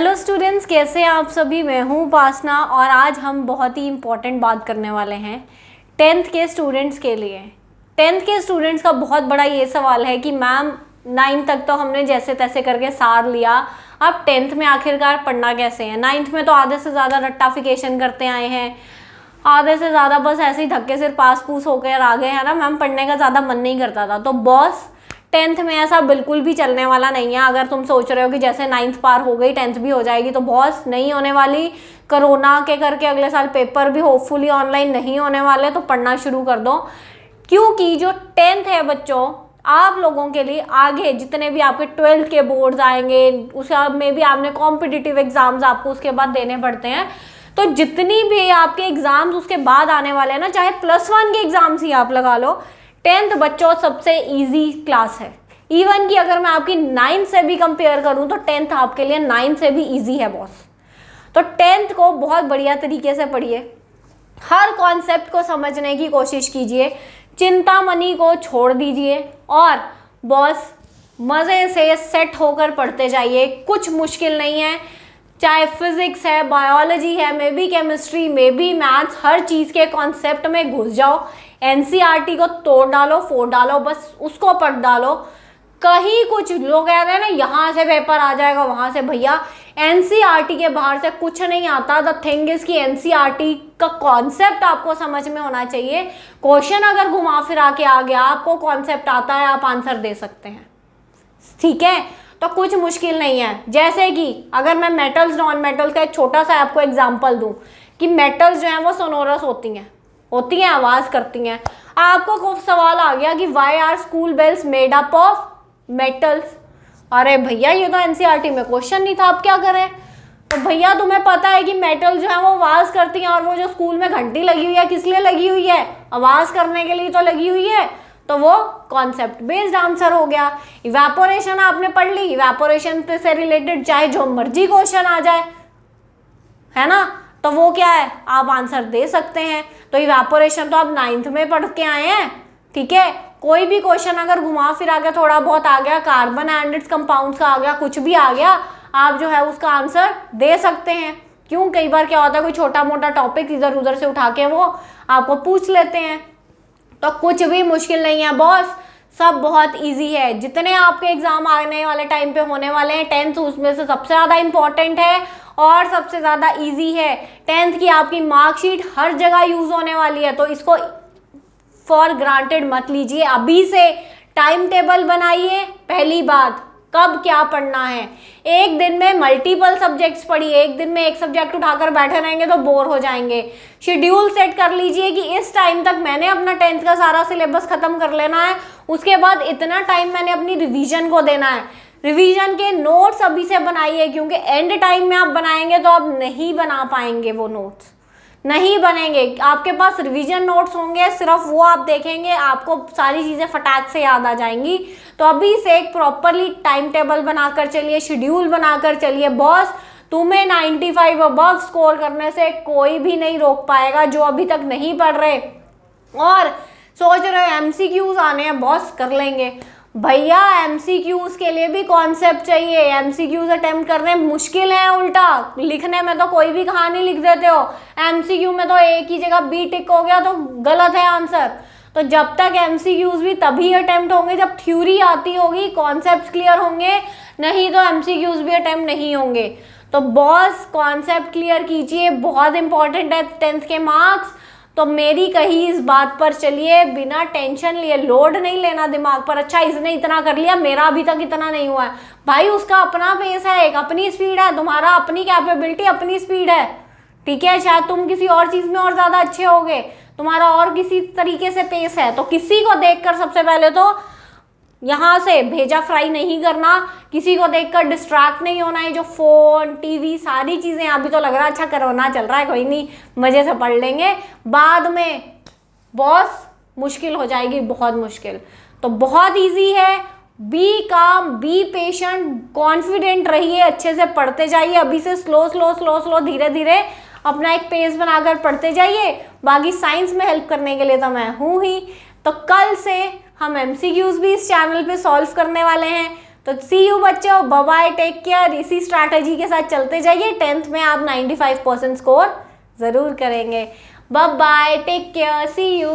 Hello students, कैसे हैं आप सभी। मैं हूं उपासना और आज हम बहुत ही इम्पॉर्टेंट बात करने वाले हैं 10th के स्टूडेंट्स के लिए। 10th के स्टूडेंट्स का बहुत बड़ा ये सवाल है कि मैम 9th तक तो हमने जैसे तैसे करके सार लिया, अब 10th में आखिरकार पढ़ना कैसे है। 9th में तो आधे से ज़्यादा रट्टाफिकेशन करते आए हैं, आधे से ज़्यादा बस ऐसे ही धक्के सिर पास पूस होकर आ गए हैं ना मैम, पढ़ने का ज़्यादा मन नहीं करता था। तो बॉस 10th में ऐसा बिल्कुल भी चलने वाला नहीं है। अगर तुम सोच रहे हो कि जैसे 9th पार हो गई 10th भी हो जाएगी, तो बॉस नहीं होने वाली। कोरोना के करके अगले साल पेपर भी होपफुली ऑनलाइन नहीं होने वाले, तो पढ़ना शुरू कर दो। क्योंकि जो 10th है बच्चों, आप लोगों के लिए आगे जितने भी आपके 12th के बोर्ड्स आएंगे, उसका में भी आपने कॉम्पिटिटिव एग्जाम्स आपको उसके बाद देने पड़ते हैं। तो जितनी भी आपके एग्जाम्स उसके बाद आने वाले हैं ना, चाहे +1 के एग्जाम्स ही आप लगा लो, 10th बच्चों सबसे इजी क्लास है। इवन कि अगर मैं आपकी 9th से भी कंपेयर करूं तो 10th आपके लिए 9th से भी इजी है बॉस। तो 10th को बहुत बढ़िया तरीके से पढ़िए, हर कॉन्सेप्ट को समझने की कोशिश कीजिए, चिंतामणि को छोड़ दीजिए और बॉस मज़े से सेट होकर पढ़ते जाइए। कुछ मुश्किल नहीं है, चाहे फिजिक्स है, बायोलॉजी है, may be chemistry, may be maths, हर चीज़ के कॉन्सेप्ट में घुस जाओ। एनसीईआरटी को तोड़ डालो, फोड़ डालो, बस उसको पढ़ डालो। कहीं कुछ लोग कह रहे हैं ना यहाँ से पेपर आ जाएगा, वहाँ से, भैया एनसीईआरटी के बाहर से कुछ नहीं आता। द थिंग इज कि एनसीईआरटी का कॉन्सेप्ट आपको समझ में होना चाहिए। क्वेश्चन अगर घुमा फिरा के आ गया, आपको कॉन्सेप्ट आता है, आप आंसर दे सकते हैं, ठीक है। तो कुछ मुश्किल नहीं है। जैसे कि अगर मैं मेटल्स नॉन मेटल्स का एक छोटा सा आपको एग्जांपल दूं कि मेटल्स जो हैं वो सोनोरस होती हैं, आवाज़ करती हैं। आपको खूब सवाल आ गया कि why are school bells made up of metals. अरे भैया ये तो एनसीईआरटी में क्वेश्चन नहीं था, आप क्या करें। तो भैया तुम्हें पता है कि मेटल जो है वो आवाज़ करती हैं, और वो जो स्कूल में घंटी लगी हुई है किस लिए लगी हुई है, आवाज़ करने के लिए तो लगी हुई है। तो वो कॉन्सेप्ट बेस्ड आंसर हो गया। इवेपोरेशन आपने पढ़ ली, इवेपोरेशन से रिलेटेड चाहे जो मर्जी क्वेश्चन आ जाए, है ना, तो वो क्या है, आप आंसर दे सकते हैं। तो इवेपोरेशन तो आप 9th में पढ़ के आए हैं, ठीक है। कोई भी क्वेश्चन अगर घुमा फिरा के थोड़ा बहुत आ गया, कार्बन एंड इट्स कंपाउंड्स का आ गया, कुछ भी आ गया, आप जो है उसका आंसर दे सकते हैं। क्यों, कई बार क्या होता है, कोई छोटा मोटा टॉपिक इधर उधर से उठा के वो आपको पूछ लेते हैं। तो कुछ भी मुश्किल नहीं है बॉस, सब बहुत इजी है। जितने आपके एग्जाम आने वाले टाइम पे होने वाले हैं 10th उसमें से सबसे ज़्यादा इम्पॉर्टेंट है और सबसे ज़्यादा इजी है। 10th की आपकी मार्कशीट हर जगह यूज़ होने वाली है, तो इसको फॉर ग्रांटेड मत लीजिए। अभी से टाइम टेबल बनाइए। पहली बात, कब क्या पढ़ना है। एक दिन में मल्टीपल सब्जेक्ट्स पढ़िए, एक दिन में एक सब्जेक्ट उठाकर बैठे रहेंगे तो बोर हो जाएंगे। शेड्यूल सेट कर लीजिए कि इस टाइम तक मैंने अपना 10th का सारा सिलेबस खत्म कर लेना है, उसके बाद इतना टाइम मैंने अपनी रिवीजन को देना है। रिवीजन के नोट्स अभी से बनाइए, क्योंकि एंड टाइम में आप बनाएंगे तो आप नहीं बना पाएंगे, वो नोट्स नहीं बनेंगे। आपके पास रिवीजन नोट्स होंगे, सिर्फ वो आप देखेंगे, आपको सारी चीज़ें फटाक से याद आ जाएंगी। तो अभी से एक प्रॉपरली टाइम टेबल बनाकर चलिए, शेड्यूल बनाकर चलिए। बॉस तुम्हें 95 अबव स्कोर करने से कोई भी नहीं रोक पाएगा, जो अभी तक नहीं पढ़ रहे और सोच रहे हो MCQs आने हैं, बॉस कर लेंगे। भैया MCQs के लिए भी कॉन्सेप्ट चाहिए। MCQs अटेम्प्ट करने मुश्किल है, उल्टा लिखने में तो कोई भी कहानी लिख देते हो, MCQ में तो एक ही जगह B टिक हो गया तो गलत है आंसर। तो जब तक MCQs भी तभी अटेम्प्ट होंगे जब थ्योरी आती होगी, कॉन्सेप्ट क्लियर होंगे, नहीं तो MCQs भी अटेम्प्ट नहीं होंगे। तो बॉस कॉन्सेप्ट क्लियर कीजिए, बहुत इंपॉर्टेंट है 10th के मार्क्स। तो मेरी कही इस बात पर चलिए, बिना टेंशन लिए, लोड नहीं लेना दिमाग पर। अच्छा इसने इतना कर लिया, मेरा अभी तक इतना नहीं हुआ है। भाई उसका अपना पेस है, एक अपनी स्पीड है, तुम्हारा अपनी कैपेबिलिटी, अपनी स्पीड है, ठीक है। शायद तुम किसी और चीज़ में और ज़्यादा अच्छे होगे, तुम्हारा और किसी तरीके से पेस है। तो किसी को देखकर सबसे पहले तो यहाँ से भेजा फ्राई नहीं करना, किसी को देखकर डिस्ट्रैक्ट नहीं होना है। जो फ़ोन टीवी सारी चीज़ें, अभी तो लग रहा है अच्छा कोरोना चल रहा है, कोई नहीं मज़े से पढ़ लेंगे, बाद में बॉस मुश्किल हो जाएगी, बहुत मुश्किल। तो बहुत इजी है, बी काम, बी पेशेंट, कॉन्फिडेंट रहिए, अच्छे से पढ़ते जाइए। अभी से स्लो स्लो स्लो स्लो धीरे धीरे अपना एक पेस बनाकर पढ़ते जाइए। बाकी साइंस में हेल्प करने के लिए तो मैं हूँ ही। तो कल से हम MCQs भी इस चैनल पे सॉल्व करने वाले हैं। तो सी यू बच्चों, बाय बाय, टेक केयर। इसी स्ट्रैटेजी के साथ चलते जाइए, 10th में आप 95% स्कोर ज़रूर करेंगे। Bye bye, take care, see you.